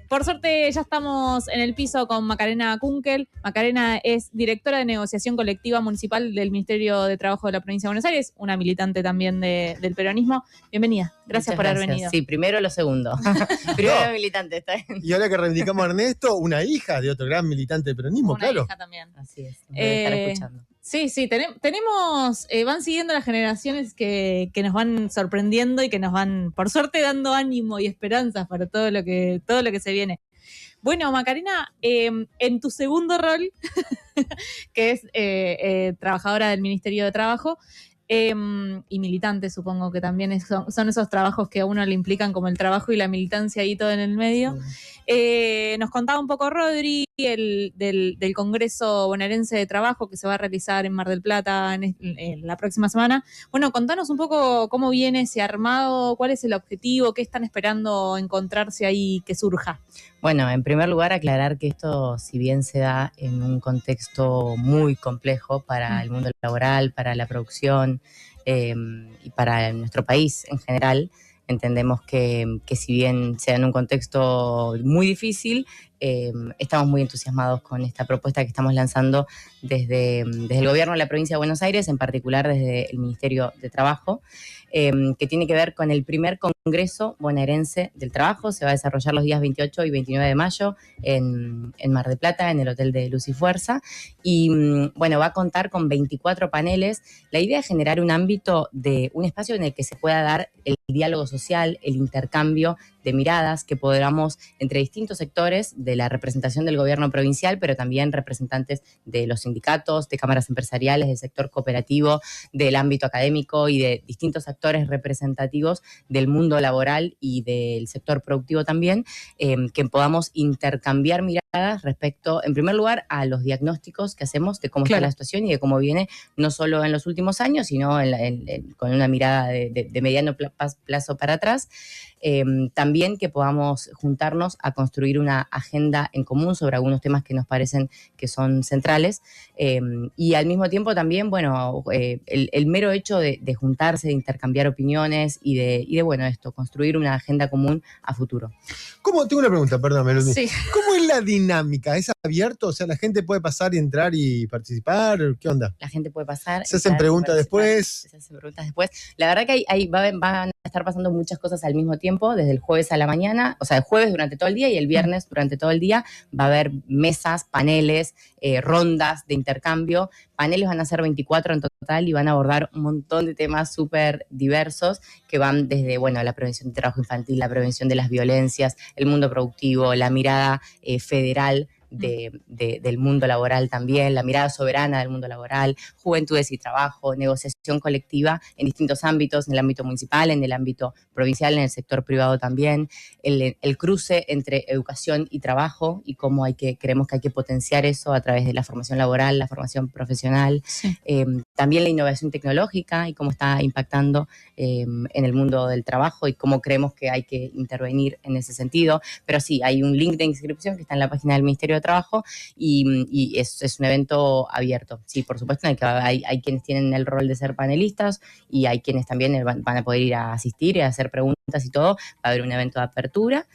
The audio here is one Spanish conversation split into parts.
Por suerte ya estamos en el piso con Macarena Kunkel. Macarena es directora de negociación colectiva municipal del Ministerio de Trabajo de la Provincia de Buenos Aires, una militante también del peronismo. Bienvenida, gracias por haber venido. Sí, primero lo segundo. Primero militante, está bien. Y ahora que reivindicamos a Ernesto, una hija de otro gran militante del peronismo, una claro. Hija también. Así es, debe estar escuchando. Sí, tenemos, van siguiendo las generaciones que nos van sorprendiendo y que nos van, por suerte, dando ánimo y esperanzas para todo lo que se viene. Bueno, Macarena, en tu segundo rol, que es trabajadora del Ministerio de Trabajo, y militante, supongo que también son esos trabajos que a uno le implican como el trabajo y la militancia ahí todo en el medio. Sí. Nos contaba un poco Rodri del Congreso Bonaerense de Trabajo que se va a realizar en Mar del Plata en la próxima semana. Bueno, contanos un poco cómo viene ese armado, cuál es el objetivo, qué están esperando encontrarse ahí que surja. Bueno, en primer lugar aclarar que esto, si bien se da en un contexto muy complejo para el mundo laboral, para la producción y para nuestro país en general, entendemos que si bien se da en un contexto muy difícil, estamos muy entusiasmados con esta propuesta que estamos lanzando desde el gobierno de la provincia de Buenos Aires, en particular desde el Ministerio de Trabajo, que tiene que ver con el primer Congreso Bonaerense del Trabajo. Se va a desarrollar los días 28 y 29 de mayo en Mar del Plata, en el Hotel de Luz y Fuerza. Y bueno, va a contar con 24 paneles. La idea es generar un espacio en el que se pueda dar el diálogo social, el intercambio de miradas que podamos entre distintos sectores de la representación del gobierno provincial, pero también representantes de los sindicatos, de cámaras empresariales, del sector cooperativo, del ámbito académico y de distintos actores representativos del mundo laboral y del sector productivo también, que podamos intercambiar miradas respecto, en primer lugar, a los diagnósticos que hacemos de cómo está la situación y de cómo viene, no solo en los últimos años, sino con una mirada de mediano plazo para atrás. También que podamos juntarnos a construir una agenda en común sobre algunos temas que nos parecen que son centrales, y al mismo tiempo también, bueno, el mero hecho de juntarse, de intercambiar opiniones y de bueno, construir una agenda común a futuro. Tengo una pregunta, perdón, Melody. Sí. ¿Cómo es la dinámica? ¿Es abierto? O sea, ¿la gente puede pasar y entrar y participar? ¿Qué onda? La gente puede pasar. ¿Se hacen preguntas después? Se hacen preguntas después. La verdad que van a estar pasando muchas cosas al mismo tiempo, desde el jueves a la mañana, o sea, el jueves durante todo el día y el viernes durante todo el día. Va a haber mesas, paneles, rondas de intercambio. Paneles van a ser 24 en total y van a abordar un montón de temas súper diversos que van desde, bueno, la prevención del trabajo infantil, la prevención de las violencias, el mundo productivo, la mirada federal del mundo laboral también, la mirada soberana del mundo laboral, juventudes y trabajo, negociación colectiva en distintos ámbitos, en el ámbito municipal, en el ámbito provincial, en el sector privado también, el cruce entre educación y trabajo y cómo creemos que hay que potenciar eso a través de la formación laboral, la formación profesional, sí. También la innovación tecnológica y cómo está impactando en el mundo del trabajo y cómo creemos que hay que intervenir en ese sentido. Pero sí, hay un link de inscripción que está en la página del Ministerio de Trabajo y es un evento abierto. Sí, por supuesto, hay quienes tienen el rol de ser panelistas y hay quienes también van a poder ir a asistir y a hacer preguntas y todo. Va a haber un evento de apertura.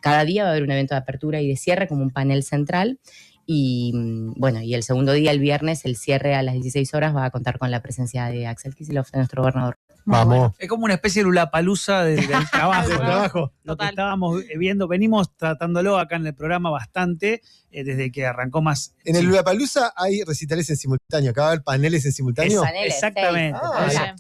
Cada día va a haber un evento de apertura y de cierre como un panel central. Y bueno, y el segundo día, el viernes, el cierre a las 16 horas va a contar con la presencia de Axel Kicillof, de nuestro gobernador. Vamos. Es como una especie de Lollapalooza del trabajo. Del trabajo. Lo que estábamos viendo, venimos tratándolo acá en el programa bastante, desde que arrancó más. En el Lollapalooza hay recitales en simultáneo, acá va a haber paneles en simultáneo. Paneles, exactamente.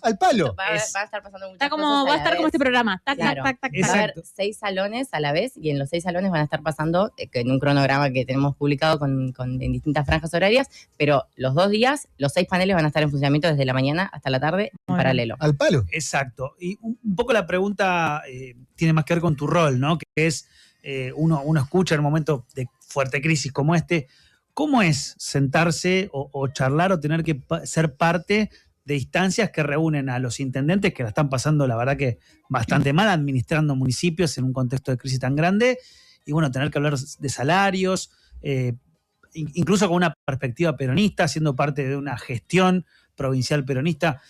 Al palo. Va a estar pasando muchas cosas va a estar como este programa. Tac, claro. tac, tac, tac. Va a haber 6 salones a la vez y en los 6 salones van a estar pasando, en un cronograma que tenemos publicado en distintas franjas horarias, pero los 2 días, los 6 paneles van a estar en funcionamiento desde la mañana hasta la tarde en paralelo. Al palo. Exacto. Y un poco la pregunta tiene más que ver con tu rol, ¿no? Que es, uno escucha en un momento de fuerte crisis como este, ¿cómo es sentarse o charlar o tener que ser parte de instancias que reúnen a los intendentes que la están pasando, la verdad que bastante mal, administrando municipios en un contexto de crisis tan grande, y bueno, tener que hablar de salarios, incluso con una perspectiva peronista, siendo parte de una gestión provincial peronista?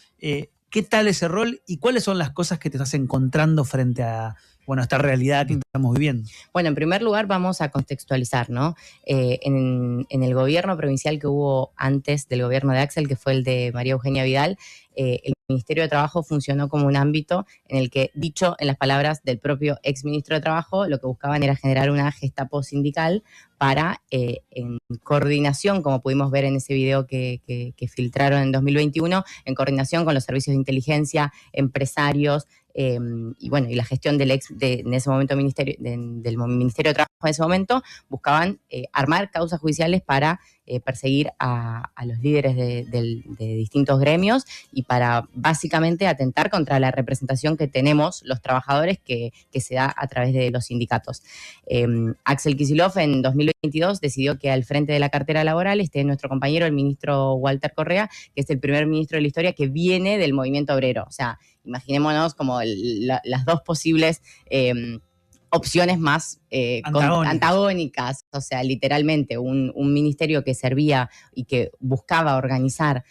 ¿Qué tal ese rol y cuáles son las cosas que te estás encontrando frente a bueno, esta realidad que estamos viviendo? Bueno, en primer lugar vamos a contextualizar, ¿no? En el gobierno provincial que hubo antes del gobierno de Axel, que fue el de María Eugenia Vidal, el Ministerio de Trabajo funcionó como un ámbito en el que, dicho en las palabras del propio exministro de Trabajo, lo que buscaban era generar una gestapo sindical para, en coordinación, como pudimos ver en ese video que filtraron en 2021, en coordinación con los servicios de inteligencia, empresarios, y bueno, y la gestión en ese momento del Ministerio de Trabajo en ese momento, buscaban armar causas judiciales para perseguir a los líderes de distintos gremios y para básicamente atentar contra la representación que tenemos los trabajadores que se da a través de los sindicatos. Axel Kicillof en 2022 decidió que al frente de la cartera laboral esté nuestro compañero, el ministro Walter Correa, que es el primer ministro de la historia que viene del movimiento obrero. O sea, imaginémonos como las dos posibles opciones más antagónicas, o sea, literalmente un ministerio que servía y que buscaba organizar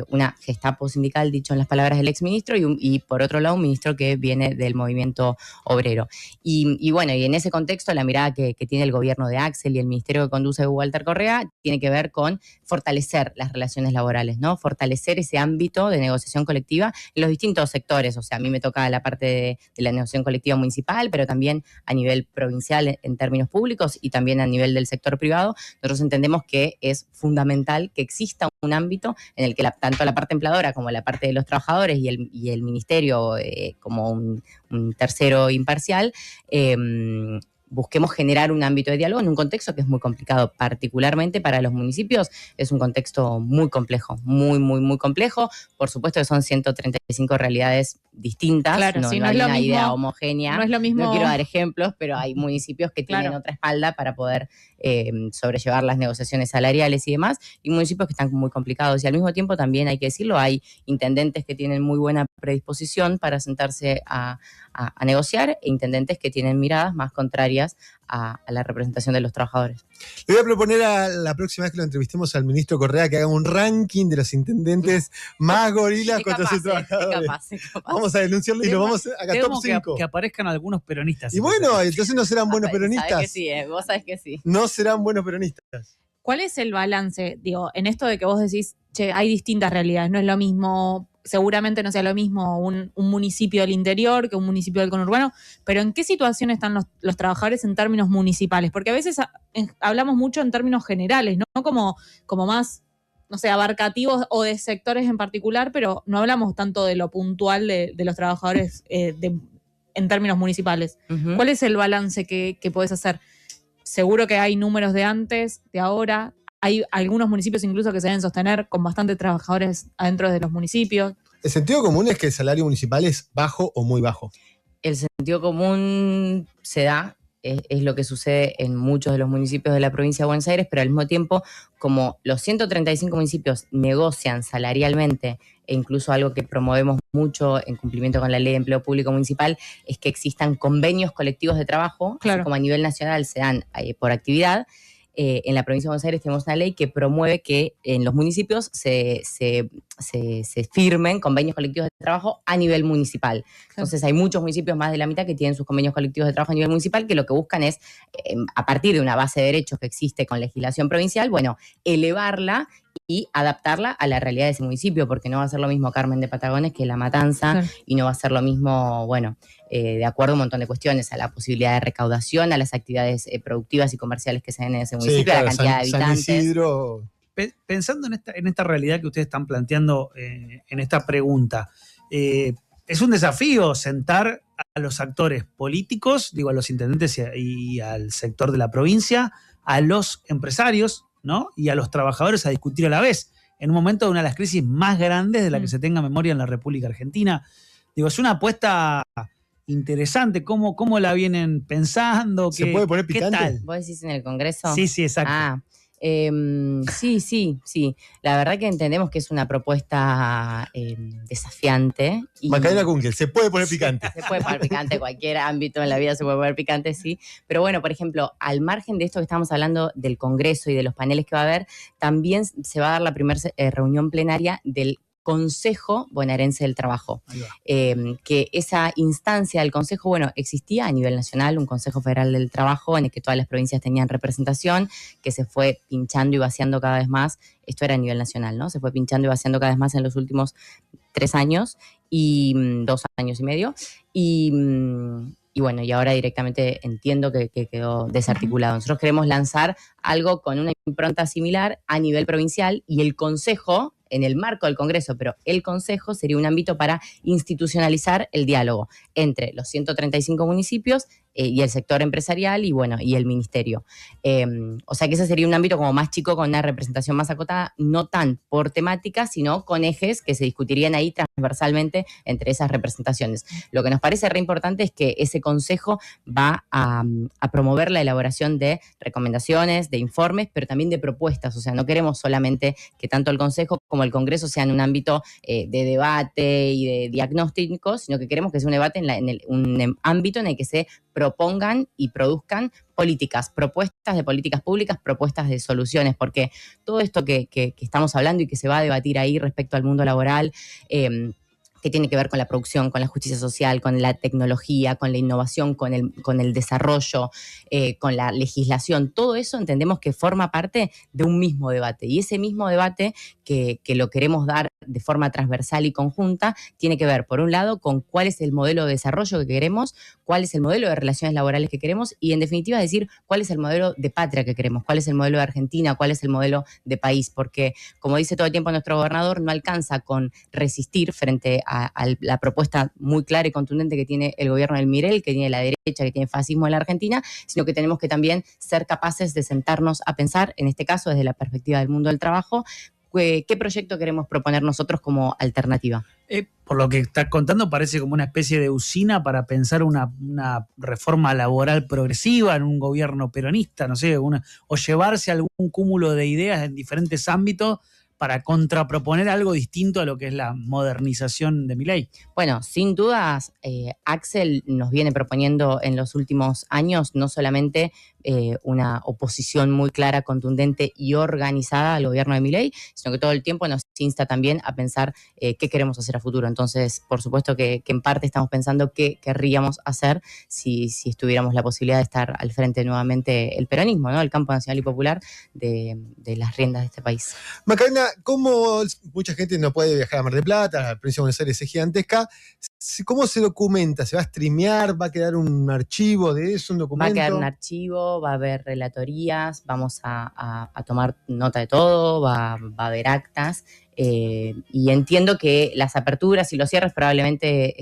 una gestapo sindical, dicho en las palabras del exministro, y por otro lado un ministro que viene del movimiento obrero. Y bueno, y en ese contexto la mirada que tiene el gobierno de Axel y el ministerio que conduce Walter Correa tiene que ver con fortalecer las relaciones laborales, ¿no? Fortalecer ese ámbito de negociación colectiva en los distintos sectores. O sea, a mí me toca la parte de la negociación colectiva municipal, pero también a nivel provincial en términos públicos y también a nivel del sector privado. Nosotros entendemos que es fundamental que exista un ámbito en el que tanto la parte empleadora como la parte de los trabajadores y el ministerio como un tercero imparcial, busquemos generar un ámbito de diálogo en un contexto que es muy complicado, particularmente para los municipios. Es un contexto muy complejo, muy, muy, muy complejo. Por supuesto que son 135 realidades distintas, claro, no hay una mismo, idea homogénea. No es lo mismo. No quiero dar ejemplos, pero hay municipios que tienen otra espalda para poder sobrellevar las negociaciones salariales y demás, y municipios que están muy complicados. Y al mismo tiempo también hay que decirlo, hay intendentes que tienen muy buena predisposición para sentarse a negociar e intendentes que tienen miradas más contrarias a la representación de los trabajadores. Le voy a proponer a la próxima vez que lo entrevistemos al ministro Correa que haga un ranking de los intendentes más gorilas contra sus trabajadores. Vamos a denunciarlo y lo vamos a hacer top 5. Que aparezcan algunos peronistas. Y bueno, entonces no serán buenos peronistas. Sabes que sí, vos sabés que sí. No serán buenos peronistas. ¿Cuál es el balance, digo, en esto de que vos decís, che, hay distintas realidades, no es lo mismo, seguramente no sea lo mismo un municipio del interior que un municipio del conurbano, pero ¿en qué situación están los trabajadores en términos municipales? Porque a veces hablamos mucho en términos generales, ¿no? Como más, no sé, abarcativos o de sectores en particular, pero no hablamos tanto de lo puntual de los trabajadores en términos municipales. Uh-huh. ¿Cuál es el balance que podés hacer? Seguro que hay números de antes, de ahora. Hay algunos municipios incluso que se deben sostener con bastantes trabajadores adentro de los municipios. El sentido común es que el salario municipal es bajo o muy bajo. El sentido común se da, es lo que sucede en muchos de los municipios de la provincia de Buenos Aires, pero al mismo tiempo, como los 135 municipios negocian salarialmente, e incluso algo que promovemos mucho en cumplimiento con la Ley de Empleo Público Municipal, es que existan convenios colectivos de trabajo, claro, así como a nivel nacional se dan por actividad. En la provincia de Buenos Aires tenemos una ley que promueve que en los municipios se firmen convenios colectivos de trabajo a nivel municipal. Claro. Entonces hay muchos municipios, más de la mitad, que tienen sus convenios colectivos de trabajo a nivel municipal, que lo que buscan es, a partir de una base de derechos que existe con legislación provincial, bueno, elevarla y adaptarla a la realidad de ese municipio, porque no va a ser lo mismo Carmen de Patagones que La Matanza, claro, y no va a ser lo mismo, bueno, de acuerdo a un montón de cuestiones, a la posibilidad de recaudación, a las actividades productivas y comerciales que se den en ese municipio, sí, claro, a la cantidad de habitantes. San Isidro. Pensando en esta realidad que ustedes están planteando en esta pregunta, es un desafío sentar a los actores políticos, digo, a los intendentes y al sector de la provincia, a los empresarios, ¿no? Y a los trabajadores a discutir a la vez, en un momento de una de las crisis más grandes de la que se tenga memoria en la República Argentina. Digo, es una apuesta interesante. ¿Cómo la vienen pensando? ¿Se puede poner picante? ¿Qué tal? ¿Vos decís en el Congreso? Sí, exacto. Sí. La verdad que entendemos que es una propuesta desafiante. Macarena Kunkel, ¿se puede poner picante? Se puede poner picante, cualquier ámbito en la vida se puede poner picante, sí. Pero bueno, por ejemplo, al margen de esto que estamos hablando del Congreso y de los paneles que va a haber, también se va a dar la primera reunión plenaria del Consejo Bonaerense del Trabajo. Que esa instancia del Consejo, bueno, existía a nivel nacional, un Consejo Federal del Trabajo en el que todas las provincias tenían representación, que se fue pinchando y vaciando cada vez más. Esto era a nivel nacional, ¿no? Se fue pinchando y vaciando cada vez más en los últimos 3 años y 2 años y medio. Y bueno, y ahora directamente entiendo que quedó desarticulado. Nosotros queremos lanzar algo con una impronta similar a nivel provincial y el Consejo, en el marco del Congreso, pero el Consejo sería un ámbito para institucionalizar el diálogo entre los 135 municipios y el sector empresarial y bueno, y el ministerio. O sea que ese sería un ámbito como más chico, con una representación más acotada, no tan por temática, sino con ejes que se discutirían ahí transversalmente entre esas representaciones. Lo que nos parece re importante es que ese consejo va a promover la elaboración de recomendaciones, de informes, pero también de propuestas. O sea, no queremos solamente que tanto el consejo como el Congreso sean un ámbito de debate y de diagnóstico, sino que queremos que sea un debate un ámbito en el que se propongan y produzcan políticas, propuestas de políticas públicas, propuestas de soluciones, porque todo esto que estamos hablando y que se va a debatir ahí respecto al mundo laboral, que tiene que ver con la producción, con la justicia social, con la tecnología, con la innovación, con el desarrollo, con la legislación, todo eso entendemos que forma parte de un mismo debate. Y ese mismo debate que lo queremos dar de forma transversal y conjunta, tiene que ver, por un lado, con cuál es el modelo de desarrollo que queremos, cuál es el modelo de relaciones laborales que queremos y, en definitiva, decir cuál es el modelo de patria que queremos, cuál es el modelo de Argentina, cuál es el modelo de país, porque, como dice todo el tiempo nuestro gobernador, no alcanza con resistir frente a la propuesta muy clara y contundente que tiene el gobierno del Milei, que tiene la derecha, que tiene fascismo en la Argentina, sino que tenemos que también ser capaces de sentarnos a pensar, en este caso desde la perspectiva del mundo del trabajo, qué proyecto queremos proponer nosotros como alternativa. Por lo que estás contando, parece como una especie de usina para pensar una reforma laboral progresiva en un gobierno peronista, no sé, o llevarse algún cúmulo de ideas en diferentes ámbitos para contraproponer algo distinto a lo que es la modernización de Milei. Bueno, sin dudas, Axel nos viene proponiendo en los últimos años no solamente una oposición muy clara, contundente y organizada al gobierno de Milei, sino que todo el tiempo nos insta también a pensar qué queremos hacer a futuro. Entonces, por supuesto que en parte estamos pensando qué querríamos hacer si tuviéramos la posibilidad de estar al frente nuevamente el peronismo, ¿no? El campo nacional y popular de las riendas de este país. Macarena, ¿cómo mucha gente no puede viajar a Mar del Plata? La provincia de Buenos Aires es gigantesca. ¿Cómo se documenta? ¿Se va a streamear? ¿Va a quedar un archivo de eso, un documento? Va a quedar un archivo, va a haber relatorías, vamos a tomar nota de todo, va a haber actas. Y entiendo que las aperturas y los cierres probablemente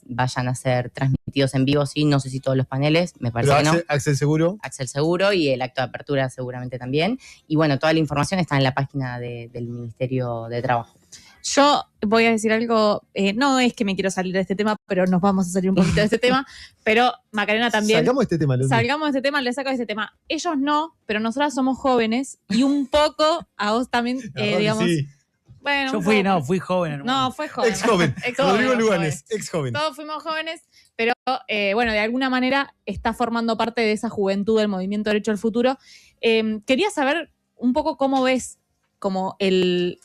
vayan a ser transmitidos en vivo, sí, no sé si todos los paneles, me parece que no. Axel Seguro. Axel Seguro y el acto de apertura seguramente también. Y bueno, toda la información está en la página del Ministerio de Trabajo. Yo voy a decir algo, no es que me quiero salir de este tema, pero nos vamos a salir un poquito de este tema, pero Macarena también. Salgamos de este tema. Salgamos de este tema, le saco de este tema. Ellos no, pero nosotras somos jóvenes y un poco a vos también, digamos... Sí. Bueno, yo fui joven. No, fue joven. Ex joven. Rodrigo Luganes, ex joven. Todos fuimos jóvenes, pero bueno, de alguna manera está formando parte de esa juventud del movimiento Derecho al Futuro. Quería saber un poco cómo ves como el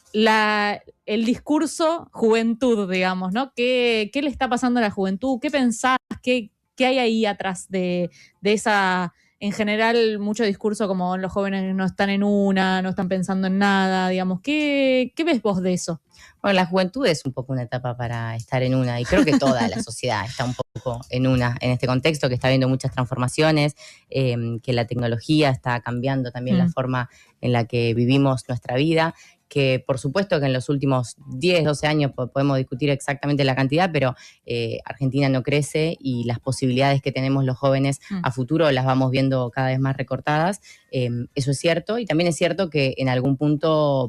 discurso juventud, digamos, ¿no? ¿Qué le está pasando a la juventud? ¿Qué pensás? ¿Qué hay ahí atrás de esa, en general, mucho discurso como los jóvenes no están en una, no están pensando en nada, digamos? ¿Qué ves vos de eso? Bueno, la juventud es un poco una etapa para estar en una, y creo que toda la sociedad está un poco en una, en este contexto, que está habiendo muchas transformaciones, que la tecnología está cambiando también la forma en la que vivimos nuestra vida, que por supuesto que en los últimos 10, 12 años podemos discutir exactamente la cantidad, pero Argentina no crece y las posibilidades que tenemos los jóvenes a futuro las vamos viendo cada vez más recortadas. Eso es cierto, y también es cierto que en algún punto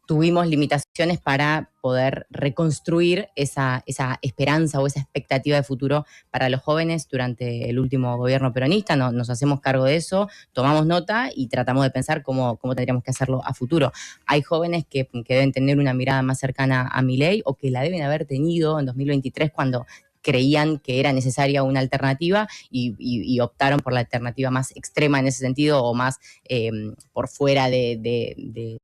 tuvimos limitaciones para poder reconstruir esa esperanza o esa expectativa de futuro para los jóvenes durante el último gobierno peronista. Nos hacemos cargo de eso, tomamos nota y tratamos de pensar cómo tendríamos que hacerlo a futuro. Hay jóvenes que deben tener una mirada más cercana a Milei o que la deben haber tenido en 2023 cuando creían que era necesaria una alternativa y optaron por la alternativa más extrema en ese sentido o más por fuera de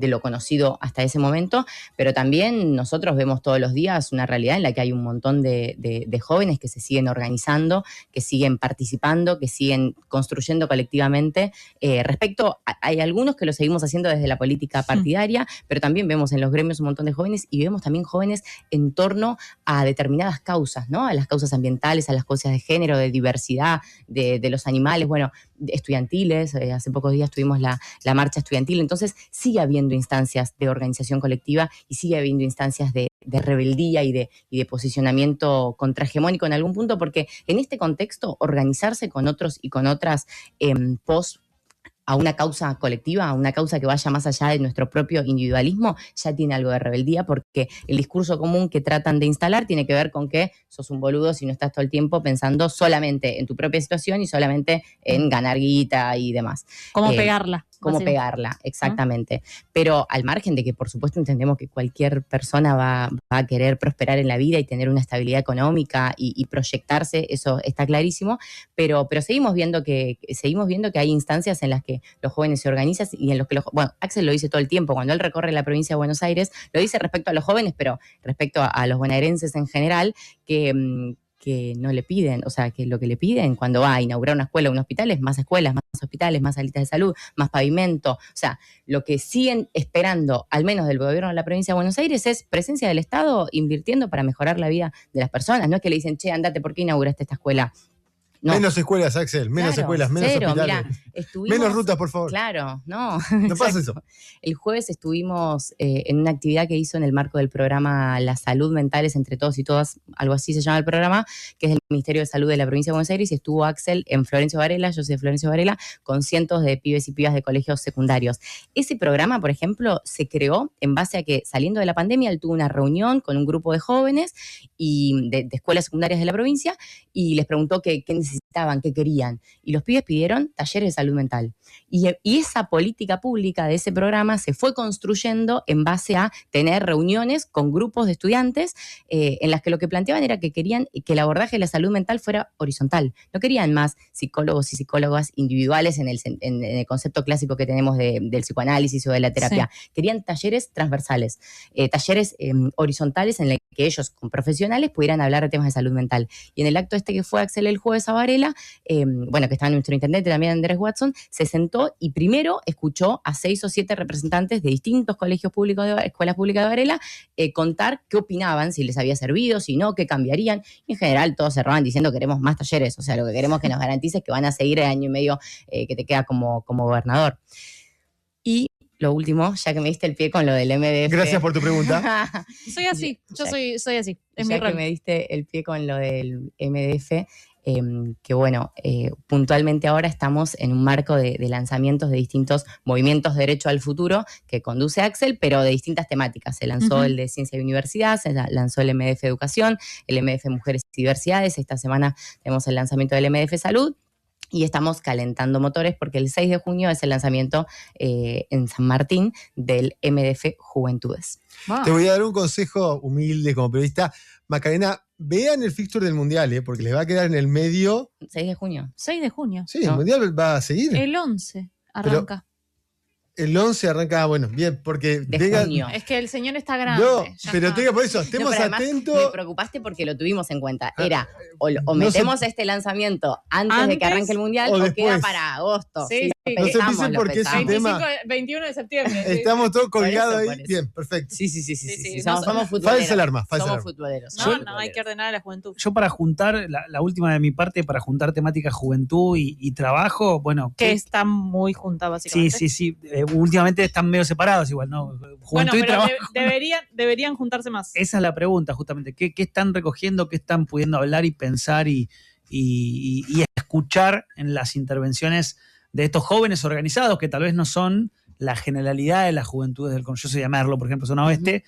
lo conocido hasta ese momento, pero también nosotros vemos todos los días una realidad en la que hay un montón de jóvenes que se siguen organizando, que siguen participando, que siguen construyendo colectivamente. Hay algunos que lo seguimos haciendo desde la política partidaria, pero también vemos en los gremios un montón de jóvenes y vemos también jóvenes en torno a determinadas causas, ¿no? A las causas ambientales, a las causas de género, de diversidad, de los animales, bueno, estudiantiles. Hace pocos días tuvimos la marcha estudiantil. Entonces sigue habiendo instancias de organización colectiva y sigue habiendo instancias de rebeldía y de posicionamiento contrahegemónico en algún punto, porque en este contexto organizarse con otros y con otras pos a una causa colectiva, a una causa que vaya más allá de nuestro propio individualismo, ya tiene algo de rebeldía, porque el discurso común que tratan de instalar tiene que ver con que sos un boludo si no estás todo el tiempo pensando solamente en tu propia situación y solamente en ganar guita y demás. ¿Cómo pegarla? Cómo pegarla, exactamente. Pero al margen de que, por supuesto, entendemos que cualquier persona va a querer prosperar en la vida y tener una estabilidad económica y proyectarse, eso está clarísimo, pero seguimos viendo que hay instancias en las que los jóvenes se organizan y en los que bueno, Axel lo dice todo el tiempo, cuando él recorre la provincia de Buenos Aires, lo dice respecto a los jóvenes, pero respecto a los bonaerenses en general, que no le piden, o sea, que lo que le piden cuando va a inaugurar una escuela o un hospital es más escuelas, más hospitales, más salitas de salud, más pavimento. O sea, lo que siguen esperando, al menos del gobierno de la provincia de Buenos Aires, es presencia del Estado invirtiendo para mejorar la vida de las personas. No es que le dicen, che, andate, ¿por qué inauguraste esta escuela? No. Menos escuelas, Axel, menos escuelas, menos hospitales. Mirá, menos rutas, por favor. Claro, no. No pasa eso. El jueves estuvimos en una actividad que hizo en el marco del programa La Salud Mental es entre todos y todas, algo así se llama el programa, que es del Ministerio de Salud de la Provincia de Buenos Aires, y estuvo Axel en Florencio Varela, yo soy de Florencio Varela, con cientos de pibes y pibas de colegios secundarios. Ese programa, por ejemplo, se creó en base a que, saliendo de la pandemia, él tuvo una reunión con un grupo de jóvenes y de escuelas secundarias de la provincia y les preguntó qué necesitaban, qué querían. Y los pibes pidieron talleres de salud mental. Y esa política pública de ese programa se fue construyendo en base a tener reuniones con grupos de estudiantes en las que lo que planteaban era que querían que el abordaje de la salud mental fuera horizontal. No querían más psicólogos y psicólogas individuales en el concepto clásico que tenemos del psicoanálisis o de la terapia. Sí. Querían talleres transversales, talleres horizontales en los que ellos, con profesionales, pudieran hablar de temas de salud mental. Y en el acto que fue Axel el jueves a Varela, bueno, que estaba nuestro intendente también, Andrés Watson, se sentó y primero escuchó a 6 o 7 representantes de distintos colegios públicos, escuelas públicas de Varela, contar qué opinaban, si les había servido, si no, qué cambiarían. Y en general todos cerraban diciendo queremos más talleres, o sea, lo que queremos que nos garantices que van a seguir el año y medio que te queda como gobernador. Y lo último, ya que me diste el pie con lo del MDF. Gracias por tu pregunta. Soy así, yo soy así. Es ya que me diste el pie con lo del MDF, que bueno, puntualmente ahora estamos en un marco de lanzamientos de distintos movimientos de derecho al futuro que conduce Axel, pero de distintas temáticas. Se lanzó el de Ciencia y Universidad, se lanzó el MDF Educación, el MDF Mujeres y Diversidades. Esta semana tenemos el lanzamiento del MDF Salud. Y estamos calentando motores porque el 6 de junio es el lanzamiento en San Martín del MDF Juventudes. Wow. Te voy a dar un consejo humilde como periodista. Macarena, vean el fixture del Mundial, porque les va a quedar en el medio. 6 de junio. 6 de junio. Sí, ¿no? El Mundial va a seguir. El 11 arranca. El 11 arranca, bueno, bien, porque... junio. Es que el señor está grande. No, pero tenga por eso, estemos atentos. Me preocupaste porque lo tuvimos en cuenta. Era, o metemos este lanzamiento antes de que arranque el Mundial o queda para agosto. Sí, sí. No se piensen porque es un tema... 21 de septiembre. Estamos todos colgados ahí. Bien, perfecto. Sí. Somos futboleros. Falsa alarma. Somos futboleros. No, hay que ordenar a la juventud. Yo para juntar, la última de mi parte, para juntar temática juventud y trabajo, bueno... Que está muy junta, básicamente. Sí. Últimamente están medio separados igual, ¿no? Juventud y trabajo. Deberían juntarse más. Esa es la pregunta, justamente. ¿Qué están recogiendo? ¿Qué están pudiendo hablar y pensar y escuchar en las intervenciones de estos jóvenes organizados que tal vez no son la generalidad de las juventudes del Yo soy de Merlo, por ejemplo, zona oeste?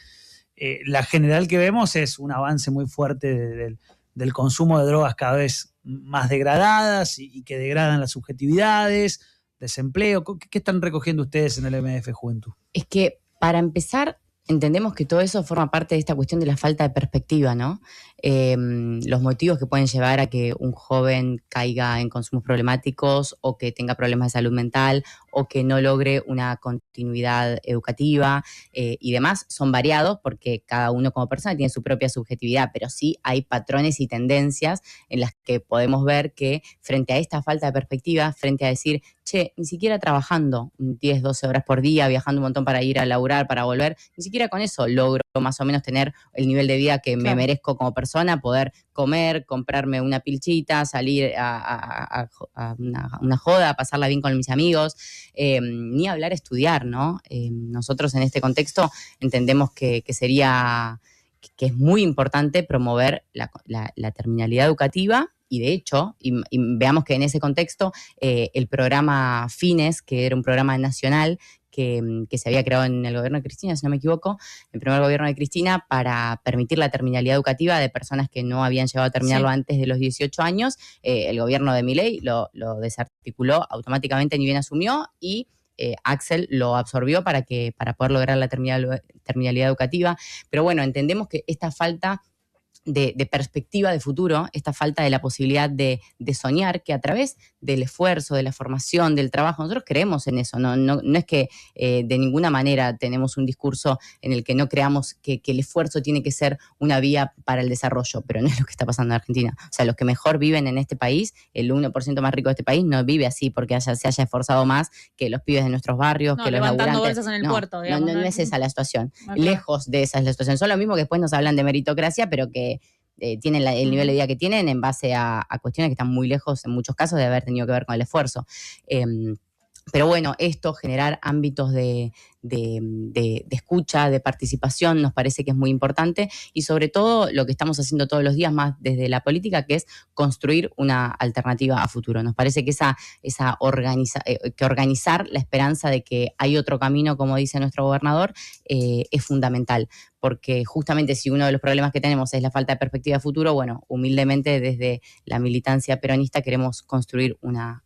La general que vemos es un avance muy fuerte del consumo de drogas cada vez más degradadas y que degradan las subjetividades, desempleo. ¿Qué están recogiendo ustedes en el MDF Juventud? Es que, para empezar, entendemos que todo eso forma parte de esta cuestión de la falta de perspectiva, ¿no? los motivos que pueden llevar a que un joven caiga en consumos problemáticos o que tenga problemas de salud mental o que no logre una continuidad educativa y demás son variados porque cada uno como persona tiene su propia subjetividad, pero sí hay patrones y tendencias en las que podemos ver que frente a esta falta de perspectiva, frente a decir, che, ni siquiera trabajando 10, 12 horas por día, viajando un montón para ir a laburar, para volver, ni siquiera con eso logro más o menos tener el nivel de vida que me merezco como persona, poder comer, comprarme una pilchita, salir a una joda, a pasarla bien con mis amigos, ni hablar estudiar, ¿no? Nosotros en este contexto entendemos que sería, que es muy importante promover la terminalidad educativa. Y de hecho, y veamos que en ese contexto, el programa Fines, que era un programa nacional que se había creado en el gobierno de Cristina, si no me equivoco, el primer gobierno de Cristina, para permitir la terminalidad educativa de personas que no habían llegado a terminarlo antes de los 18 años, el gobierno de Milei lo desarticuló automáticamente, ni bien asumió, y Axel lo absorbió para poder lograr la terminalidad educativa. Pero bueno, entendemos que esta falta de perspectiva de futuro, esta falta de la posibilidad de soñar, que a través del esfuerzo, de la formación, del trabajo, nosotros creemos en eso, no es que de ninguna manera tenemos un discurso en el que no creamos que el esfuerzo tiene que ser una vía para el desarrollo, pero no es lo que está pasando en Argentina. O sea, los que mejor viven en este país, el 1% más rico de este país, no vive así porque se haya esforzado más que los pibes de nuestros barrios, que los laburantes. Bolsas en el puerto, digamos, no es esa la situación. Okay. Lejos de esa es la situación. Son lo mismo que después nos hablan de meritocracia, pero que tienen el nivel de vida que tienen en base a cuestiones que están muy lejos, en muchos casos, de haber tenido que ver con el esfuerzo. Pero bueno, esto, generar ámbitos de escucha, de participación, nos parece que es muy importante, y sobre todo lo que estamos haciendo todos los días más desde la política, que es construir una alternativa a futuro. Nos parece que organizar la esperanza de que hay otro camino, como dice nuestro gobernador, es fundamental, porque justamente si uno de los problemas que tenemos es la falta de perspectiva de futuro, bueno, humildemente desde la militancia peronista queremos construir una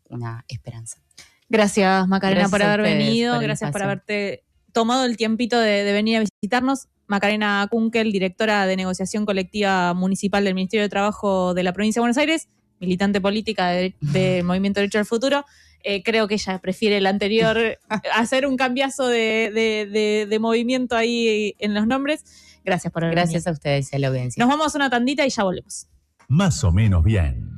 esperanza. Gracias, Macarena, por haber venido. Por gracias por haberte tomado el tiempito de venir a visitarnos. Macarena Kunkel, directora de negociación colectiva municipal del Ministerio de Trabajo de la Provincia de Buenos Aires, militante política del Movimiento Derecho al Futuro. Creo que ella prefiere el anterior, hacer un cambiazo de movimiento ahí en los nombres. Gracias por haber venido. Gracias a ustedes y a la audiencia. Nos vamos a una tandita y ya volvemos. Más o menos bien.